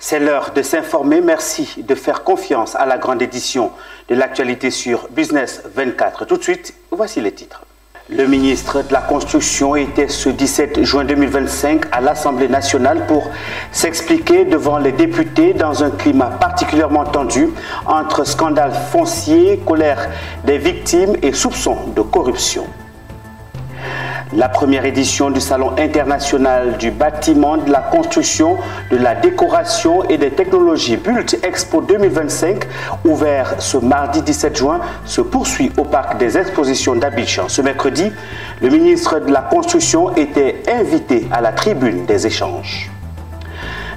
C'est l'heure de s'informer. Merci de faire confiance à la grande édition de l'actualité sur Business 24. Tout de suite, voici les titres. Le ministre de la Construction était ce 17 juin 2025 à l'Assemblée nationale pour s'expliquer devant les députés dans un climat particulièrement tendu entre scandale foncier, colère des victimes et soupçons de corruption. La première édition du Salon international du bâtiment, de la construction, de la décoration et des technologies BULT Expo 2025, ouvert ce mardi 17 juin, se poursuit au parc des expositions d'Abidjan. Ce mercredi, le ministre de la Construction était invité à la tribune des échanges.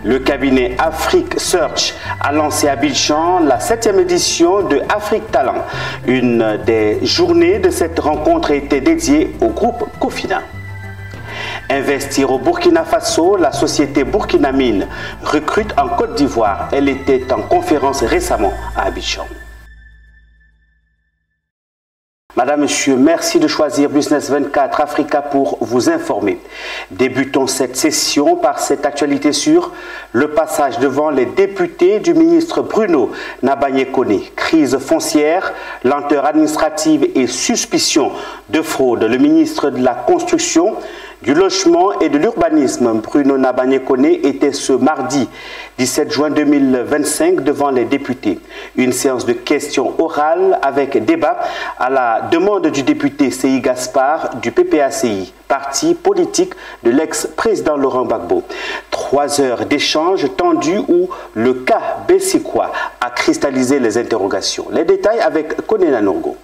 Le cabinet Afrique Search a lancé à Abidjan la 7e édition de Afrique Talent. Une des journées de cette rencontre était dédiée au groupe Cofina. Investir au Burkina Faso, la société Burkina Mine recrute en Côte d'Ivoire. Elle était en conférence récemment à Abidjan. Madame, Monsieur, merci de choisir Business 24 Africa pour vous informer. Débutons cette session par cette actualité sur le passage devant les députés du ministre Bruno Nabagné-Koné. Crise foncière, lenteur administrative et suspicion de fraude. Le ministre de la Construction, du Logement et de l'Urbanisme, Bruno Nabagné-Koné, était ce mardi 17 juin 2025 devant les députés. Une séance de questions orales avec débat à la demande du député Seyi Gaspard du PPACI, parti politique de l'ex-président Laurent Gbagbo. 3 heures d'échange tendus où le cas Bessikwa a cristallisé les interrogations. Les détails avec Koné Nanongo.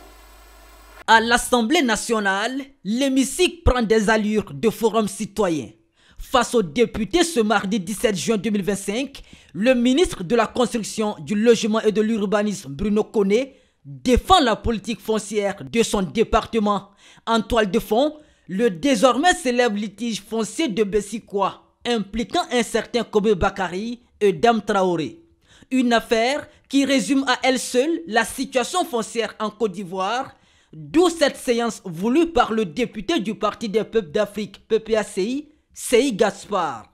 À l'Assemblée nationale, l'hémicycle prend des allures de forum citoyen. Face aux députés ce mardi 17 juin 2025, le ministre de la Construction, du Logement et de l'Urbanisme, Bruno Koné, défend la politique foncière de son département. En toile de fond, le désormais célèbre litige foncier de Bessikwa, impliquant un certain Kobe Bakari et Dame Traoré. Une affaire qui résume à elle seule la situation foncière en Côte d'Ivoire. D'où cette séance voulue par le député du Parti des peuples d'Afrique, PPACI, Seyi Gaspard.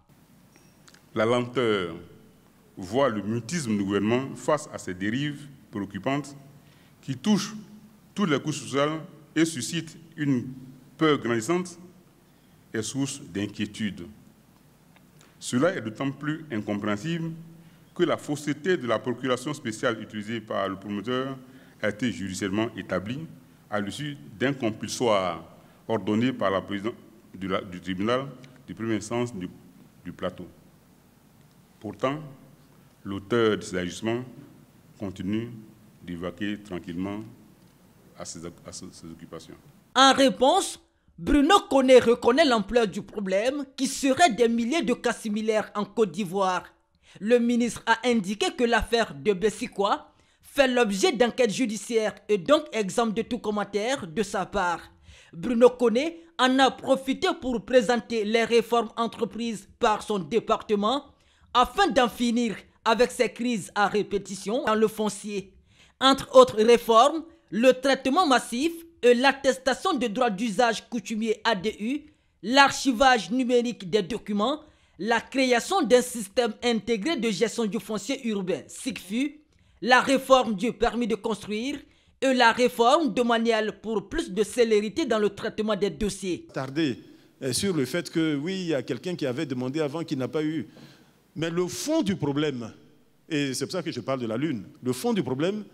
La lenteur, voire le mutisme du gouvernement face à ces dérives préoccupantes qui touchent toutes les couches sociales et suscitent une peur grandissante est source d'inquiétude. Cela est d'autant plus incompréhensible que la fausseté de la procuration spéciale utilisée par le promoteur a été judiciairement établie à l'issue d'un compulsoire ordonné par la présidente du tribunal de première instance du plateau. Pourtant, l'auteur de ces agissements continue d'évacuer tranquillement à ses occupations. En réponse, Bruno Koné reconnaît l'ampleur du problème qui serait des milliers de cas similaires en Côte d'Ivoire. Le ministre a indiqué que l'affaire de Bessikwa fait l'objet d'enquêtes judiciaires et donc exempt de tout commentaire de sa part. Bruno Koné en a profité pour présenter les réformes entreprises par son département afin d'en finir avec ces crises à répétition dans le foncier. Entre autres réformes, le traitement massif et l'attestation de droit d'usage coutumier ADU, l'archivage numérique des documents, la création d'un système intégré de gestion du foncier urbain, SIGFU, la réforme du permis de construire et la réforme domaniale pour plus de célérité dans le traitement des dossiers. Tarder sur le fait que oui, il y a quelqu'un qui avait demandé avant qui n'a pas eu. Mais le fond du problème, et c'est pour ça que je parle de la Lune, le fond du problème,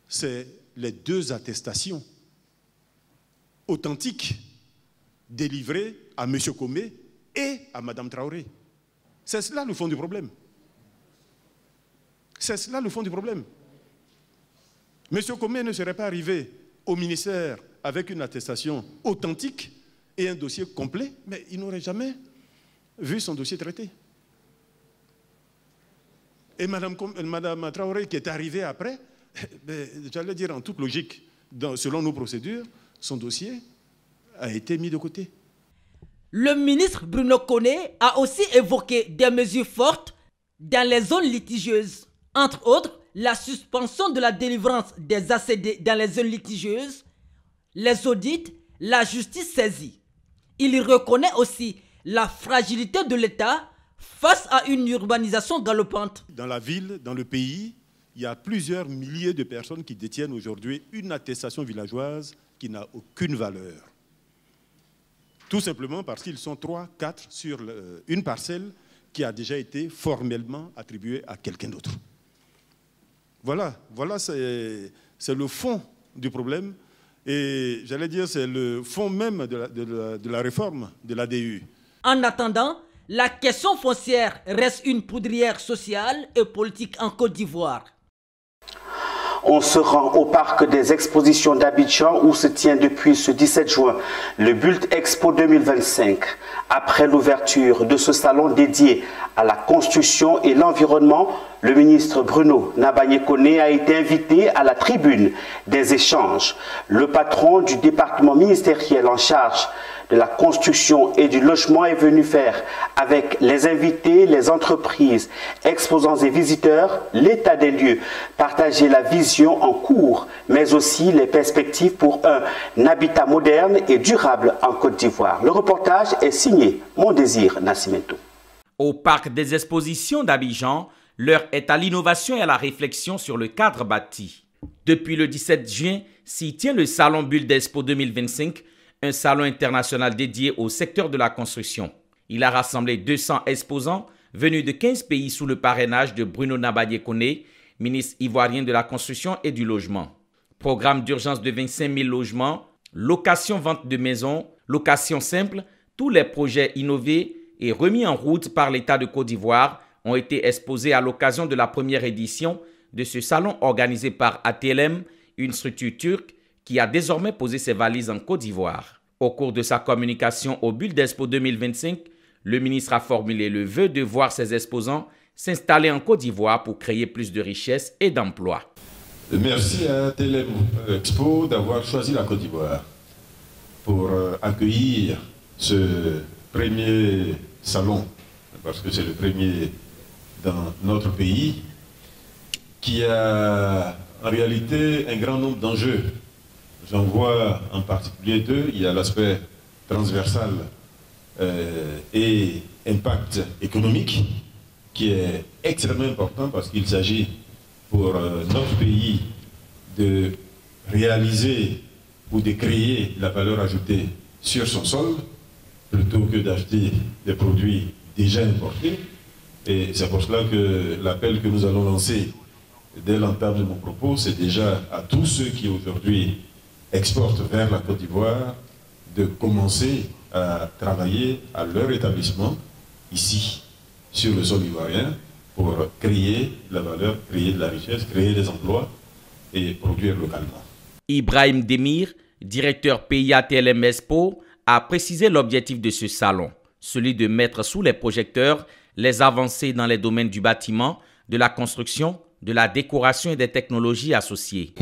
c'est les 2 attestations authentiques délivrées à M. Komé et à Mme Traoré. C'est cela le fond du problème. C'est cela le fond du problème. M. Komé ne serait pas arrivé au ministère avec une attestation authentique et un dossier complet, mais il n'aurait jamais vu son dossier traité. Et Mme Traoré qui est arrivée après, j'allais dire en toute logique, selon nos procédures, son dossier a été mis de côté. Le ministre Bruno Koné a aussi évoqué des mesures fortes dans les zones litigieuses. Entre autres, la suspension de la délivrance des ACD dans les zones litigieuses, les audits, la justice saisie. Il reconnaît aussi la fragilité de l'État face à une urbanisation galopante. Dans la ville, dans le pays, il y a plusieurs milliers de personnes qui détiennent aujourd'hui une attestation villageoise qui n'a aucune valeur. Tout simplement parce qu'ils sont 3, 4 sur une parcelle qui a déjà été formellement attribuée à quelqu'un d'autre. Voilà c'est le fond du problème. Et j'allais dire, c'est le fond même de la réforme de l'ADU. En attendant, la question foncière reste une poudrière sociale et politique en Côte d'Ivoire. On se rend au parc des expositions d'Abidjan où se tient depuis ce 17 juin le Bult Expo 2025. Après l'ouverture de ce salon dédié à la construction et l'environnement, le ministre Bruno Nabanye-Koné a été invité à la tribune des échanges. Le patron du département ministériel en charge de la construction et du logement est venu faire avec les invités, les entreprises, exposants et visiteurs, l'état des lieux, partager la vision en cours, mais aussi les perspectives pour un habitat moderne et durable en Côte d'Ivoire. Le reportage est signé Mon Désir Nascimento. Au parc des expositions d'Abidjan, l'heure est à l'innovation et à la réflexion sur le cadre bâti. Depuis le 17 juin, s'y tient le salon Bult Expo 2025, un salon international dédié au secteur de la construction. Il a rassemblé 200 exposants venus de 15 pays sous le parrainage de Bruno Nabanye-Koné, ministre ivoirien de la construction et du logement. Programme d'urgence de 25 000 logements, location-vente de maisons, location simple, tous les projets innovés et remis en route par l'État de Côte d'Ivoire ont été exposés à l'occasion de la première édition de ce salon organisé par ATLM, une structure turque qui a désormais posé ses valises en Côte d'Ivoire. Au cours de sa communication au Bult Expo 2025, le ministre a formulé le vœu de voir ses exposants s'installer en Côte d'Ivoire pour créer plus de richesses et d'emplois. Merci à ATLM Expo d'avoir choisi la Côte d'Ivoire pour accueillir ce premier salon, parce que c'est le premier dans notre pays, qui a en réalité un grand nombre d'enjeux. J'en vois en particulier deux. Il y a l'aspect transversal et impact économique qui est extrêmement important parce qu'il s'agit pour notre pays de réaliser ou de créer la valeur ajoutée sur son sol plutôt que d'acheter des produits déjà importés. Et c'est pour cela que l'appel que nous allons lancer dès l'entame de mon propos, c'est déjà à tous ceux qui aujourd'hui exportent vers la Côte d'Ivoire de commencer à travailler à leur établissement ici, sur le sol ivoirien, pour créer de la valeur, créer de la richesse, créer des emplois et produire localement. Ibrahim Demir, directeur pays ATLM Expo, a précisé l'objectif de ce salon, celui de mettre sous les projecteurs les avancées dans les domaines du bâtiment, de la construction, de la décoration et des technologies associées.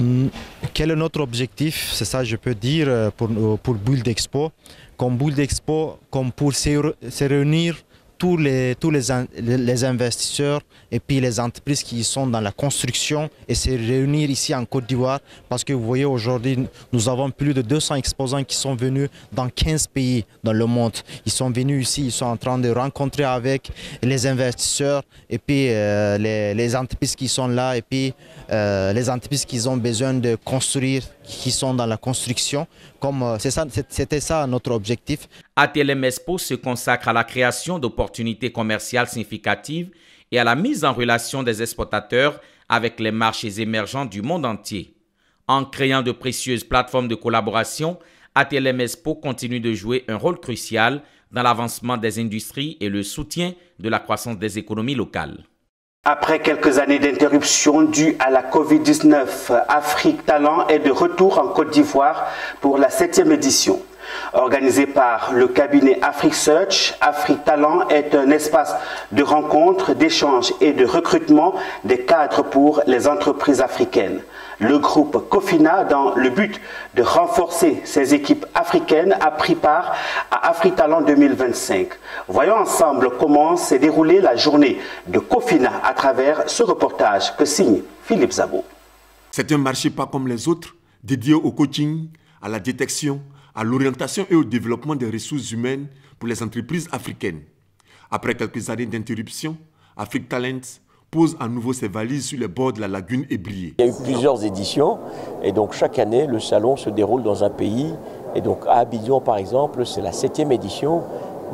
Quel est notre objectif? C'est ça, je peux dire, pour Bult Expo. Comme Bult Expo, comme pour se réunir tous les investisseurs et puis les entreprises qui sont dans la construction et se réunir ici en Côte d'Ivoire parce que vous voyez aujourd'hui nous avons plus de 200 exposants qui sont venus dans 15 pays dans le monde. Ils sont venus ici, ils sont en train de rencontrer avec les investisseurs et puis les entreprises qui sont là et puis les entreprises qui ont besoin de construire, qui sont dans la construction. C'était ça notre objectif. ATLM Expo se consacre à la création d'opportunités commerciales significatives et à la mise en relation des exportateurs avec les marchés émergents du monde entier. En créant de précieuses plateformes de collaboration, ATLM Expo continue de jouer un rôle crucial dans l'avancement des industries et le soutien de la croissance des économies locales. Après quelques années d'interruption dues à la Covid-19, Afrique Talent est de retour en Côte d'Ivoire pour la 7e édition. Organisé par le cabinet Afrique Search, Afrique Talent est un espace de rencontre, d'échange et de recrutement des cadres pour les entreprises africaines. Le groupe Cofina, dans le but de renforcer ses équipes africaines, a pris part à Afrique Talent 2025. Voyons ensemble comment s'est déroulée la journée de Cofina à travers ce reportage que signe Philippe Zabo. C'est un marché pas comme les autres, dédié au coaching, à la détection, à l'orientation et au développement des ressources humaines pour les entreprises africaines. Après quelques années d'interruption, Afrique Talent pose à nouveau ses valises sur les bords de la lagune ébriée. Il y a eu plusieurs éditions et donc chaque année le salon se déroule dans un pays. Et donc à Abidjan par exemple c'est la 7e édition,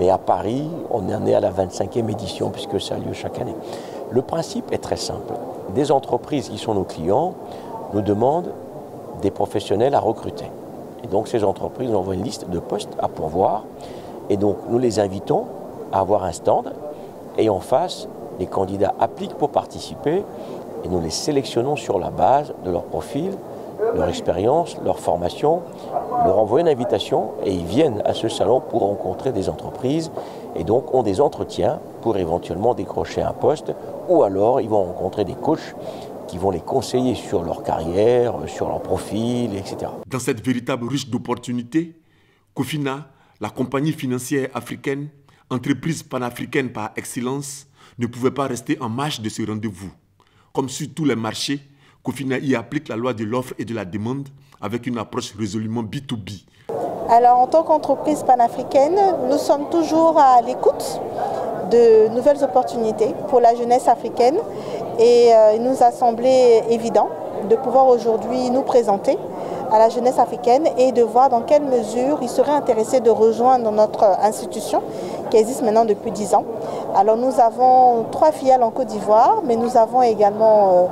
mais à Paris on en est à la 25e édition puisque ça a lieu chaque année. Le principe est très simple. Des entreprises qui sont nos clients nous demandent des professionnels à recruter. Et donc ces entreprises nous envoient une liste de postes à pourvoir et donc nous les invitons à avoir un stand et en face les candidats appliquent pour participer et nous les sélectionnons sur la base de leur profil, leur expérience, leur formation, leur envoient une invitation et ils viennent à ce salon pour rencontrer des entreprises et donc ont des entretiens pour éventuellement décrocher un poste ou alors ils vont rencontrer des coachs qui vont les conseiller sur leur carrière, sur leur profil, etc. Dans cette véritable ruche d'opportunités, Cofina, la compagnie financière africaine, entreprise panafricaine par excellence, ne pouvait pas rester en marge de ce rendez-vous. Comme sur tous les marchés, Cofina y applique la loi de l'offre et de la demande avec une approche résolument B2B. Alors en tant qu'entreprise panafricaine, nous sommes toujours à l'écoute de nouvelles opportunités pour la jeunesse africaine et il nous a semblé évident de pouvoir aujourd'hui nous présenter à la jeunesse africaine et de voir dans quelle mesure ils seraient intéressés de rejoindre notre institution qui existe maintenant depuis 10 ans. Alors nous avons 3 filiales en Côte d'Ivoire, mais nous avons également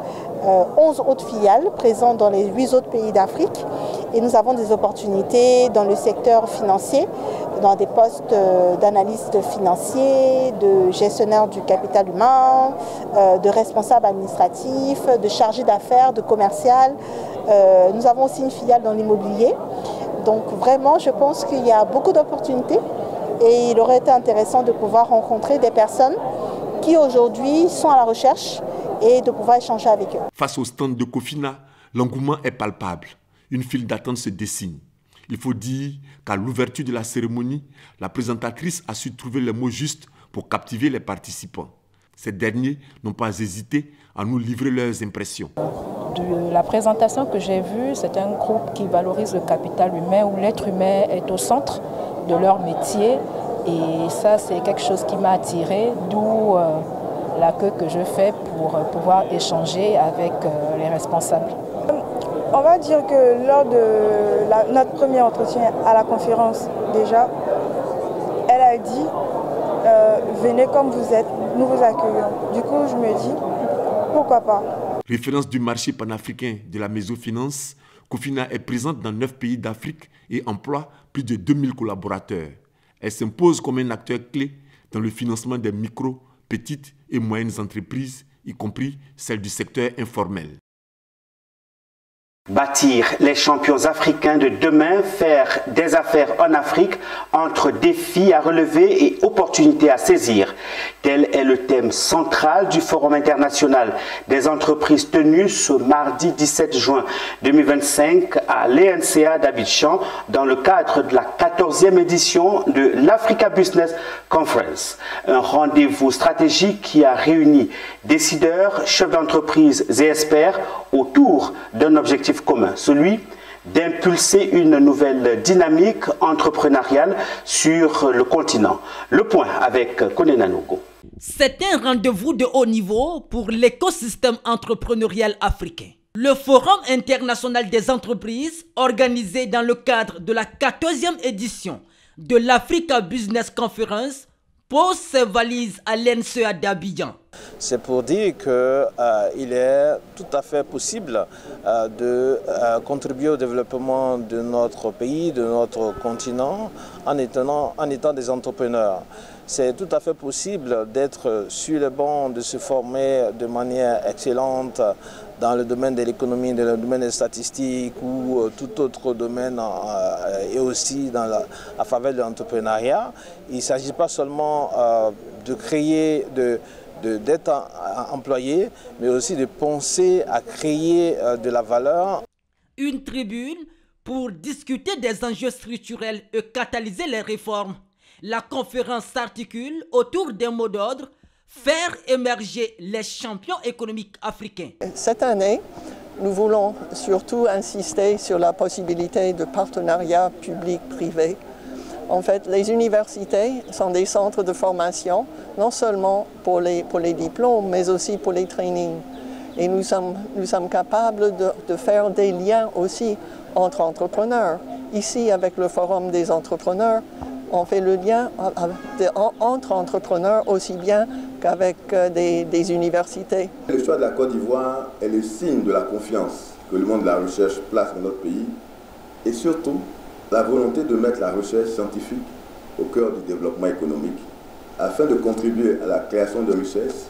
11 autres filiales présentes dans les 8 autres pays d'Afrique. Et nous avons des opportunités dans le secteur financier, dans des postes d'analystes financiers, de gestionnaires du capital humain, de responsables administratifs, de chargés d'affaires, de commercial. Nous avons aussi une filiale dans l'immobilier. Donc vraiment, je pense qu'il y a beaucoup d'opportunités et il aurait été intéressant de pouvoir rencontrer des personnes qui aujourd'hui sont à la recherche et de pouvoir échanger avec eux. Face au stand de Cofina, l'engouement est palpable. Une file d'attente se dessine. Il faut dire qu'à l'ouverture de la cérémonie, la présentatrice a su trouver les mots justes pour captiver les participants. Ces derniers n'ont pas hésité à nous livrer leurs impressions. De la présentation que j'ai vue, c'est un groupe qui valorise le capital humain, où l'être humain est au centre de leur métier. Et ça, c'est quelque chose qui m'a attirée, d'où l'accueil que je fais pour pouvoir échanger avec les responsables. On va dire que lors de notre premier entretien à la conférence, déjà, elle a dit venez comme vous êtes, nous vous accueillons. Du coup, je me dis pourquoi pas. Référence du marché panafricain de la mésofinance, Cofina est présente dans 9 pays d'Afrique et emploie plus de 2000 collaborateurs. Elle s'impose comme un acteur clé dans le financement des micro, petites et moyennes entreprises, y compris celles du secteur informel. Bâtir les champions africains de demain, faire des affaires en Afrique entre défis à relever et opportunités à saisir. Tel est le thème central du Forum international des entreprises tenu ce mardi 17 juin 2025 à l'ENCA d'Abidjan dans le cadre de la 14e édition de l'Africa Business Conference. Un rendez-vous stratégique qui a réuni décideurs, chefs d'entreprise et experts autour d'un objectif commun, celui d'impulser une nouvelle dynamique entrepreneuriale sur le continent. Le point avec Konena Nogo. C'est un rendez-vous de haut niveau pour l'écosystème entrepreneurial africain. Le Forum international des entreprises, organisé dans le cadre de la 14e édition de l'Africa Business Conference, pose ses valises à l'ENCA d'Abidjan. C'est pour dire qu'il est tout à fait possible de contribuer au développement de notre pays, de notre continent, en étant des entrepreneurs. C'est tout à fait possible d'être sur le banc, de se former de manière excellente dans le domaine de l'économie, dans le domaine des statistiques ou tout autre domaine et aussi dans la faveur de l'entrepreneuriat. Il ne s'agit pas seulement de créer, d'être employé, mais aussi de penser à créer de la valeur. Une tribune pour discuter des enjeux structurels et catalyser les réformes. La conférence s'articule autour d'un mot d'ordre: faire émerger les champions économiques africains. Cette année, nous voulons surtout insister sur la possibilité de partenariat public-privé En fait, les universités sont des centres de formation, non seulement pour les diplômes, mais aussi pour les trainings. Et nous sommes capables de faire des liens aussi entre entrepreneurs. Ici, avec le Forum des entrepreneurs, on fait le lien entre entrepreneurs aussi bien qu'avec des universités. Le choix de la Côte d'Ivoire est le signe de la confiance que le monde de la recherche place dans notre pays et surtout la volonté de mettre la recherche scientifique au cœur du développement économique afin de contribuer à la création de richesses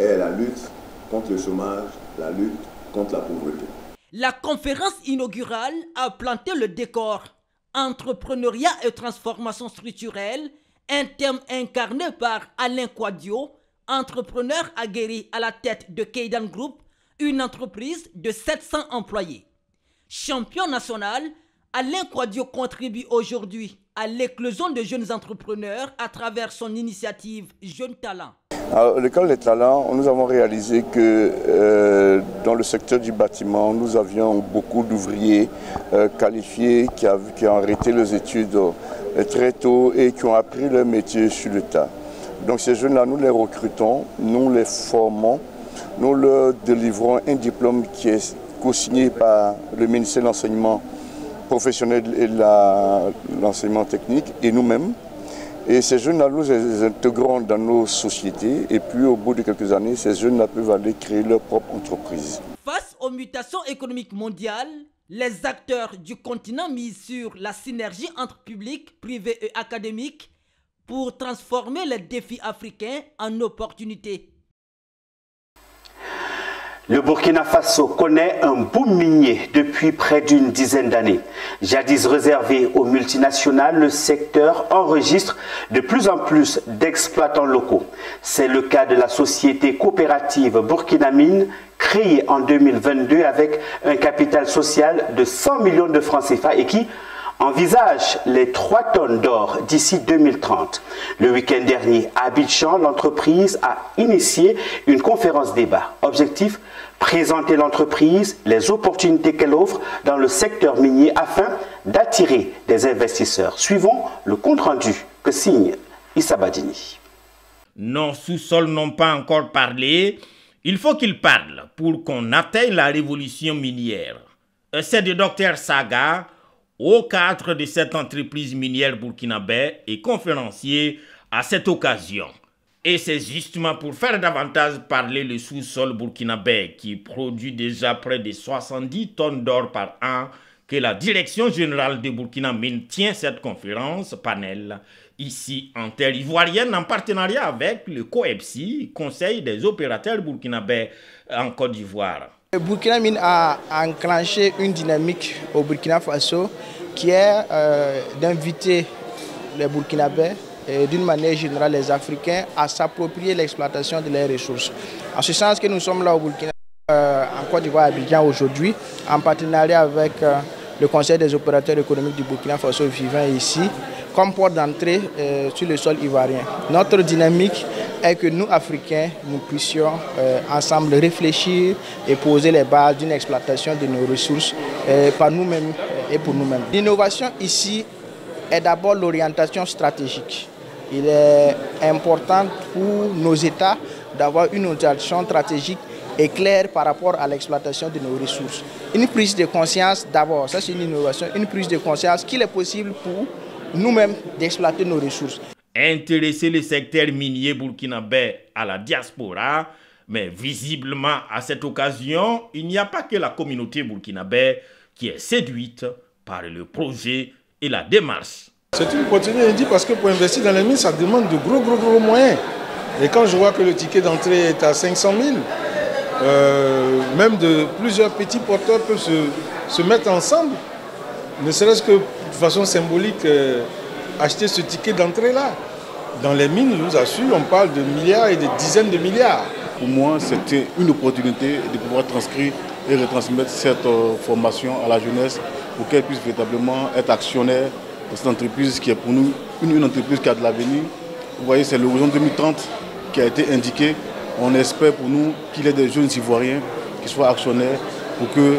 et à la lutte contre le chômage, la lutte contre la pauvreté. La conférence inaugurale a planté le décor. Entrepreneuriat et transformation structurelle, un thème incarné par Alain Kouadio, entrepreneur aguerri à la tête de Keidan Group, une entreprise de 700 employés. Champion national, Alain Kouadio contribue aujourd'hui à l'éclosion de jeunes entrepreneurs à travers son initiative Jeunes Talents. À l'école des talents, nous avons réalisé que dans le secteur du bâtiment, nous avions beaucoup d'ouvriers qualifiés qui ont arrêté leurs études très tôt et qui ont appris leur métier sur le tas. Donc ces jeunes-là, nous les recrutons, nous les formons, nous leur délivrons un diplôme qui est co-signé par le ministère de l'enseignement professionnel et l'enseignement technique et nous-mêmes. Et ces jeunes-là, nous les intégrons dans nos sociétés et puis au bout de quelques années, ces jeunes-là peuvent aller créer leur propre entreprise. Face aux mutations économiques mondiales, les acteurs du continent misent sur la synergie entre public, privé et académique pour transformer les défis africains en opportunités. Le Burkina Faso connaît un boom minier depuis près d'une dizaine d'années. Jadis réservé aux multinationales, le secteur enregistre de plus en plus d'exploitants locaux. C'est le cas de la société coopérative Burkina Mine, créée en 2022 avec un capital social de 100 millions de francs CFA et qui envisage les 3 tonnes d'or d'ici 2030. Le week-end dernier, à Abidjan, l'entreprise a initié une conférence débat. Objectif, présenter l'entreprise, les opportunités qu'elle offre dans le secteur minier afin d'attirer des investisseurs. Suivons le compte-rendu que signe Issa Badini. Nos sous-sols n'ont pas encore parlé. Il faut qu'ils parlent pour qu'on atteigne la révolution minière. C'est le docteur Saga, au cadre de cette entreprise minière burkinabé et conférencier à cette occasion. Et c'est justement pour faire davantage parler le sous-sol burkinabé qui produit déjà près de 70 tonnes d'or par an que la direction générale de Burkina Mine tient cette conférence panel ici en terre ivoirienne en partenariat avec le COEPSI, Conseil des opérateurs burkinabés en Côte d'Ivoire. Burkina Mine a enclenché une dynamique au Burkina Faso qui est d'inviter les Burkinabés et d'une manière générale les Africains à s'approprier l'exploitation de leurs ressources. En ce sens que nous sommes là au Burkina, en Côte d'Ivoire, à Abidjan aujourd'hui, en partenariat avec le Conseil des opérateurs économiques du Burkina Faso vivant ici, comme porte d'entrée sur le sol ivoirien. Notre dynamique est que nous, Africains, nous puissions ensemble réfléchir et poser les bases d'une exploitation de nos ressources par nous-mêmes et pour nous-mêmes. L'innovation ici est d'abord l'orientation stratégique. Il est important pour nos États d'avoir une orientation stratégique et claire par rapport à l'exploitation de nos ressources. Une prise de conscience d'abord, ça c'est une innovation, une prise de conscience qu'il est possible pour nous-mêmes d'exploiter nos ressources. Intéresser le secteur minier burkinabé à la diaspora, mais visiblement à cette occasion, il n'y a pas que la communauté burkinabé qui est séduite par le projet et la démarche. C'est une opportunité parce que pour investir dans les mines, ça demande de gros moyens. Et quand je vois que le ticket d'entrée est à 500 000, même de plusieurs petits porteurs peuvent se mettre ensemble, ne serait-ce que de façon symbolique, acheter ce ticket d'entrée-là. Dans les mines, je vous assure, on parle de milliards et de dizaines de milliards. Pour moi, c'était une opportunité de pouvoir transcrire et retransmettre cette formation à la jeunesse pour qu'elle puisse véritablement être actionnaire de cette entreprise qui est pour nous une entreprise qui a de l'avenir. Vous voyez, c'est l'horizon 2030 qui a été indiqué. On espère pour nous qu'il y ait des jeunes Ivoiriens qui soient actionnaires pour que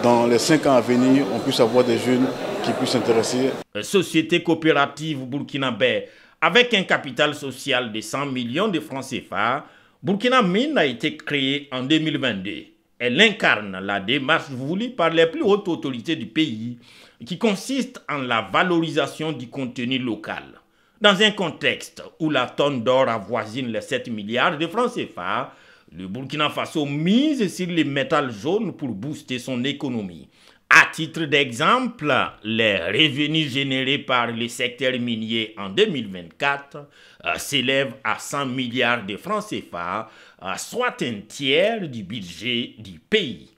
dans les 5 ans à venir, on puisse avoir des jeunes qui puissent s'intéresser. Société coopérative burkinabé avec un capital social de 100 millions de francs CFA, Burkina Mine a été créée en 2022. Elle incarne la démarche voulue par les plus hautes autorités du pays qui consiste en la valorisation du contenu local. Dans un contexte où la tonne d'or avoisine les 7 milliards de francs CFA, le Burkina Faso mise sur les métals jaunes pour booster son économie. À titre d'exemple, les revenus générés par le secteur minier en 2024 s'élèvent à 100 milliards de francs CFA, soit un tiers du budget du pays.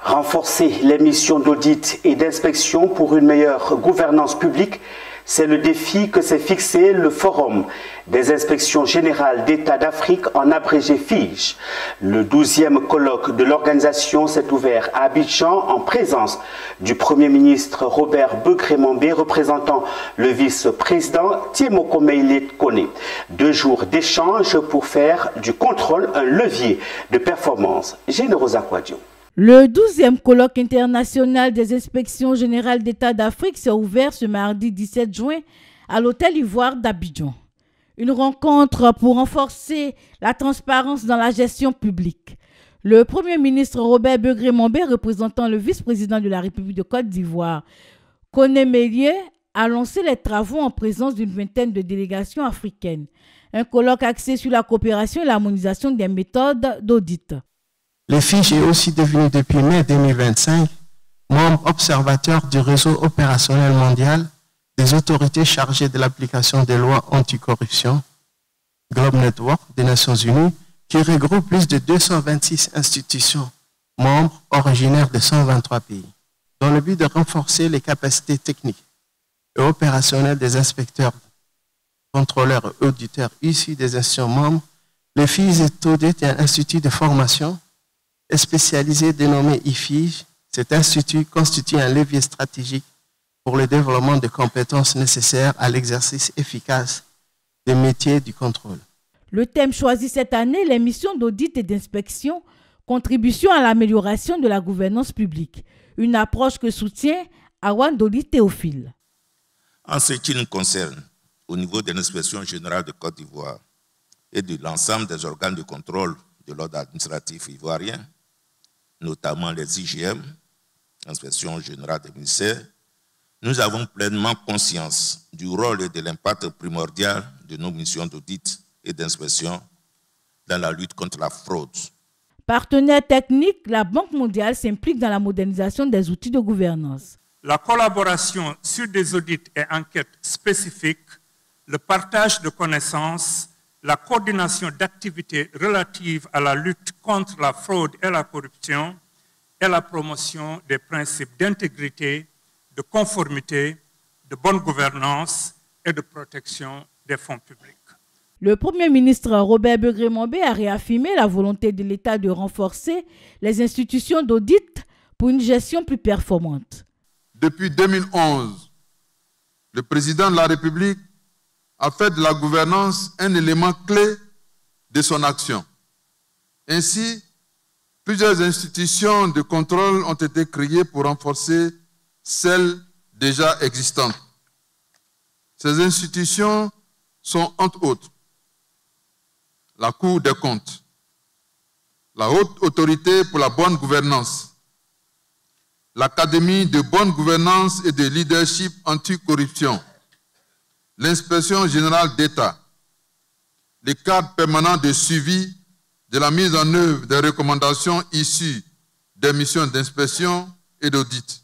Renforcer les missions d'audit et d'inspection pour une meilleure gouvernance publique, c'est le défi que s'est fixé le Forum des inspections générales d'État d'Afrique, en abrégé FIGE. Le 12e colloque de l'organisation s'est ouvert à Abidjan en présence du Premier ministre Robert Begré-Mambé, représentant le vice-président Tiemoko Meïle Kone. 2 jours d'échange pour faire du contrôle un levier de performance. Générosa Kouadio. Le 12e colloque international des inspections générales d'État d'Afrique s'est ouvert ce mardi 17 juin à l'Hôtel Ivoire d'Abidjan. Une rencontre pour renforcer la transparence dans la gestion publique. Le Premier ministre Robert Begré-Mambé, représentant le vice-président de la République de Côte d'Ivoire, Kone Meïle, a lancé les travaux en présence d'une vingtaine de délégations africaines. Un colloque axé sur la coopération et l'harmonisation des méthodes d'audit. Le FIGE est aussi devenu depuis mai 2025 membre observateur du réseau opérationnel mondial des autorités chargées de l'application des lois anticorruption, Globe Network des Nations Unies, qui regroupe plus de 226 institutions membres originaires de 123 pays, dans le but de renforcer les capacités techniques et opérationnelles des inspecteurs, contrôleurs et auditeurs issus des institutions membres. Le FIGE est un institut de formation spécialisé dénommé IFIGE. Cet institut constitue un levier stratégique pour le développement des compétences nécessaires à l'exercice efficace des métiers du contrôle. Le thème choisi cette année, les missions d'audit et d'inspection, contribution à l'amélioration de la gouvernance publique. Une approche que soutient Awandoli Théophile. En ce qui nous concerne, au niveau de l'inspection générale de Côte d'Ivoire et de l'ensemble des organes de contrôle de l'ordre administratif ivoirien, notamment les IGM, Inspection générale des ministères, nous avons pleinement conscience du rôle et de l'impact primordial de nos missions d'audit et d'inspection dans la lutte contre la fraude. Partenaire technique, la Banque mondiale s'implique dans la modernisation des outils de gouvernance. La collaboration sur des audits et enquêtes spécifiques, le partage de connaissances, la coordination d'activités relatives à la lutte contre la fraude et la corruption et la promotion des principes d'intégrité, de conformité, de bonne gouvernance et de protection des fonds publics. Le Premier ministre Robert Begré-Mambé a réaffirmé la volonté de l'État de renforcer les institutions d'audit pour une gestion plus performante. Depuis 2011, le président de la République a fait de la gouvernance un élément clé de son action. Ainsi, plusieurs institutions de contrôle ont été créées pour renforcer celles déjà existantes. Ces institutions sont entre autres la Cour des comptes, la Haute Autorité pour la bonne gouvernance, l'Académie de bonne gouvernance et de leadership anticorruption, l'Inspection générale d'État, les cadres permanents de suivi de la mise en œuvre des recommandations issues des missions d'inspection et d'audit,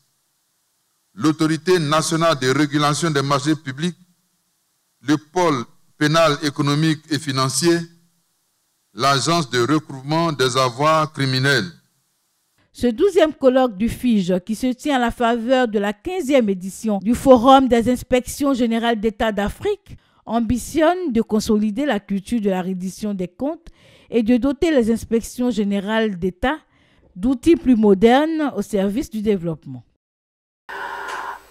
l'Autorité nationale de régulation des marchés publics, le pôle pénal économique et financier, l'Agence de recouvrement des avoirs criminels. Ce 12e colloque du FIGE, qui se tient à la faveur de la 15e édition du Forum des inspections générales d'État d'Afrique, ambitionne de consolider la culture de la reddition des comptes et de doter les inspections générales d'État d'outils plus modernes au service du développement.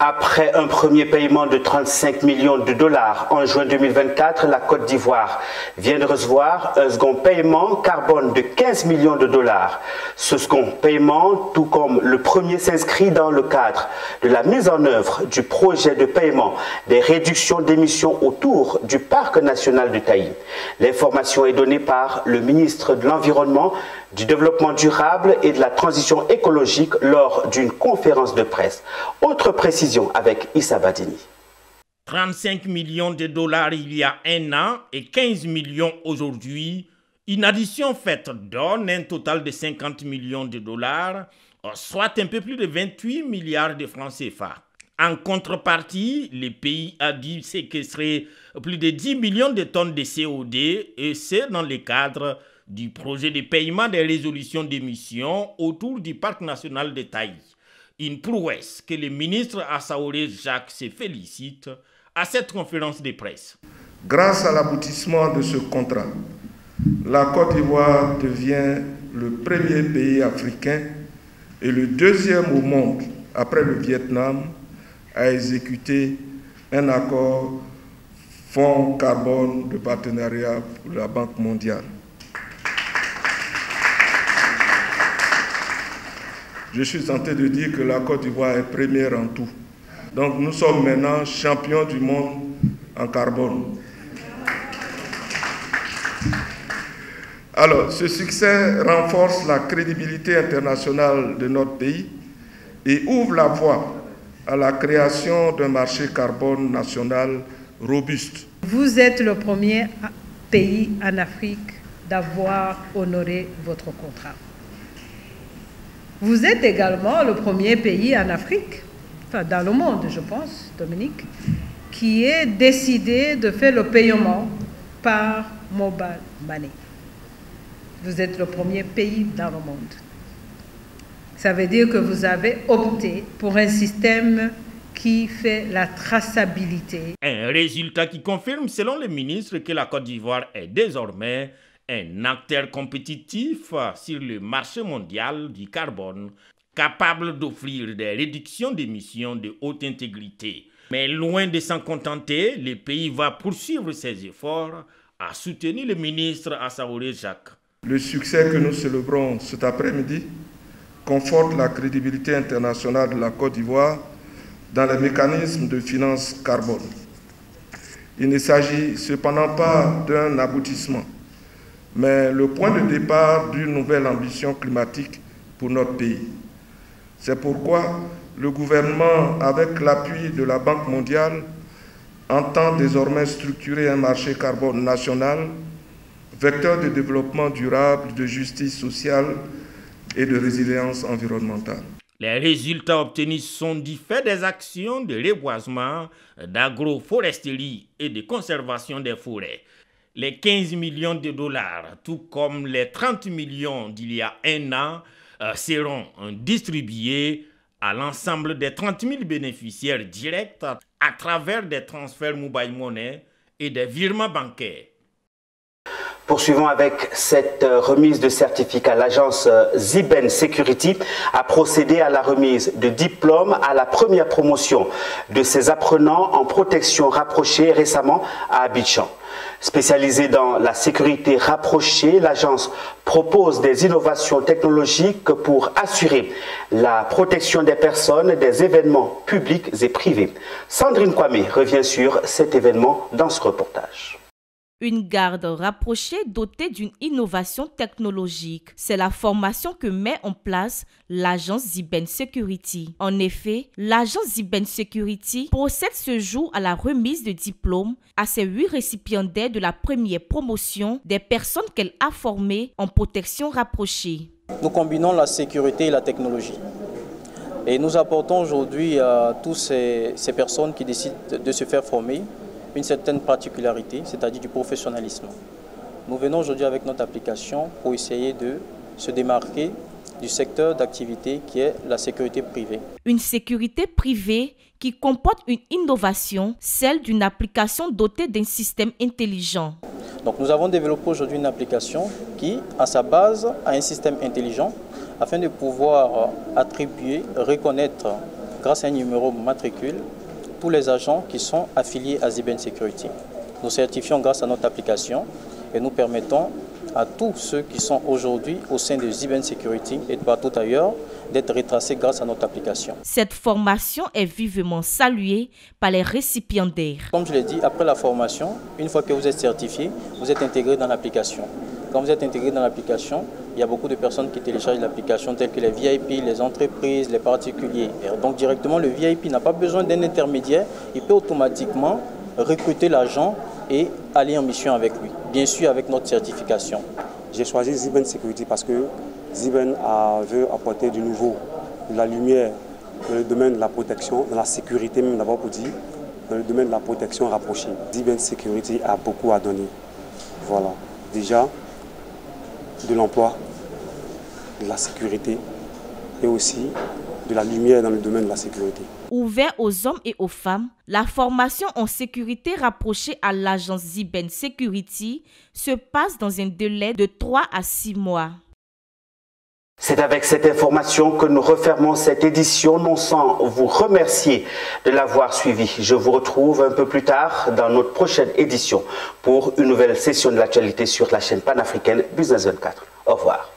Après un premier paiement de 35 millions de dollars en juin 2024, la Côte d'Ivoire vient de recevoir un second paiement carbone de 15 millions de dollars. Ce second paiement, tout comme le premier, s'inscrit dans le cadre de la mise en œuvre du projet de paiement des réductions d'émissions autour du parc national du Taï. L'information est donnée par le ministre de l'Environnement, du Développement durable et de la Transition écologique lors d'une conférence de presse. Autre précision avec Issa Badini. 35 millions de dollars il y a un an et 15 millions aujourd'hui. Une addition faite donne un total de 50 millions de dollars, soit un peu plus de 28 milliards de francs CFA. En contrepartie, le pays a dû séquestrer plus de 10 millions de tonnes de CO2 et c'est dans le cadre du projet de paiement des résolutions d'émissions autour du parc national de Taï. Une prouesse que le ministre Assaoulé Jacques se félicite à cette conférence de presse. Grâce à l'aboutissement de ce contrat, la Côte d'Ivoire devient le premier pays africain et le deuxième au monde, après le Vietnam, à exécuter un accord fonds carbone de partenariat pour la Banque mondiale. Je suis tenté de dire que la Côte d'Ivoire est première en tout. Donc nous sommes maintenant champions du monde en carbone. Alors, ce succès renforce la crédibilité internationale de notre pays et ouvre la voie à la création d'un marché carbone national robuste. Vous êtes le premier pays en Afrique d'avoir honoré votre contrat. Vous êtes également le premier pays en Afrique, enfin dans le monde je pense, Dominique, qui ait décidé de faire le paiement par mobile money. Vous êtes le premier pays dans le monde. Ça veut dire que vous avez opté pour un système qui fait la traçabilité. Un résultat qui confirme, selon le ministre, que la Côte d'Ivoire est désormais un acteur compétitif sur le marché mondial du carbone, capable d'offrir des réductions d'émissions de haute intégrité. Mais loin de s'en contenter, le pays va poursuivre ses efforts à soutenir le ministre Assaoulé Jacques. Le succès que nous célébrons cet après-midi conforte la crédibilité internationale de la Côte d'Ivoire dans les mécanismes de finance carbone. Il ne s'agit cependant pas d'un aboutissement, mais le point de départ d'une nouvelle ambition climatique pour notre pays. C'est pourquoi le gouvernement, avec l'appui de la Banque mondiale, entend désormais structurer un marché carbone national, vecteur de développement durable, de justice sociale et de résilience environnementale. Les résultats obtenus sont du fait des actions de reboisement, d'agroforesterie et de conservation des forêts. Les 15 millions de dollars, tout comme les 30 millions d'il y a un an, seront distribués à l'ensemble des 30 000 bénéficiaires directs à travers des transferts mobile money et des virements bancaires. Poursuivons avec cette remise de certificats. L'agence Ziben Security a procédé à la remise de diplômes à la première promotion de ses apprenants en protection rapprochée récemment à Abidjan. Spécialisée dans la sécurité rapprochée, l'agence propose des innovations technologiques pour assurer la protection des personnes des événements publics et privés. Sandrine Kwame revient sur cet événement dans ce reportage. Une garde rapprochée dotée d'une innovation technologique. C'est la formation que met en place l'agence Ziben Security. En effet, l'agence Ziben Security procède ce jour à la remise de diplômes à ses 8 récipiendaires de la première promotion des personnes qu'elle a formées en protection rapprochée. Nous combinons la sécurité et la technologie. Et nous apportons aujourd'hui à toutes ces personnes qui décident de se faire former une certaine particularité, c'est-à-dire du professionnalisme. Nous venons aujourd'hui avec notre application pour essayer de se démarquer du secteur d'activité qui est la sécurité privée. Une sécurité privée qui comporte une innovation, celle d'une application dotée d'un système intelligent. Donc nous avons développé aujourd'hui une application qui, à sa base, a un système intelligent afin de pouvoir attribuer, reconnaître grâce à un numéro matricule, tous les agents qui sont affiliés à Ziben Security. Nous certifions grâce à notre application et nous permettons à tous ceux qui sont aujourd'hui au sein de Ziben Security et de partout ailleurs d'être retracés grâce à notre application. Cette formation est vivement saluée par les récipiendaires. Comme je l'ai dit, après la formation, une fois que vous êtes certifié, vous êtes intégré dans l'application. Quand vous êtes intégré dans l'application, il y a beaucoup de personnes qui téléchargent l'application, telles que les VIP, les entreprises, les particuliers. Et donc directement, le VIP n'a pas besoin d'un intermédiaire, il peut automatiquement recruter l'agent et aller en mission avec lui, bien sûr avec notre certification. J'ai choisi Ziben Security parce que Ziben veut apporter du nouveau, de la lumière dans le domaine de la protection, dans la sécurité même d'abord pour dire, dans le domaine de la protection rapprochée. Ziben Security a beaucoup à donner. Voilà, déjà de l'emploi, de la sécurité et aussi de la lumière dans le domaine de la sécurité. Ouvert aux hommes et aux femmes, la formation en sécurité rapprochée à l'agence Ziben Security se passe dans un délai de 3 à 6 mois. C'est avec cette information que nous refermons cette édition, non sans vous remercier de l'avoir suivi. Je vous retrouve un peu plus tard dans notre prochaine édition pour une nouvelle session de l'actualité sur la chaîne panafricaine Business 24. Au revoir.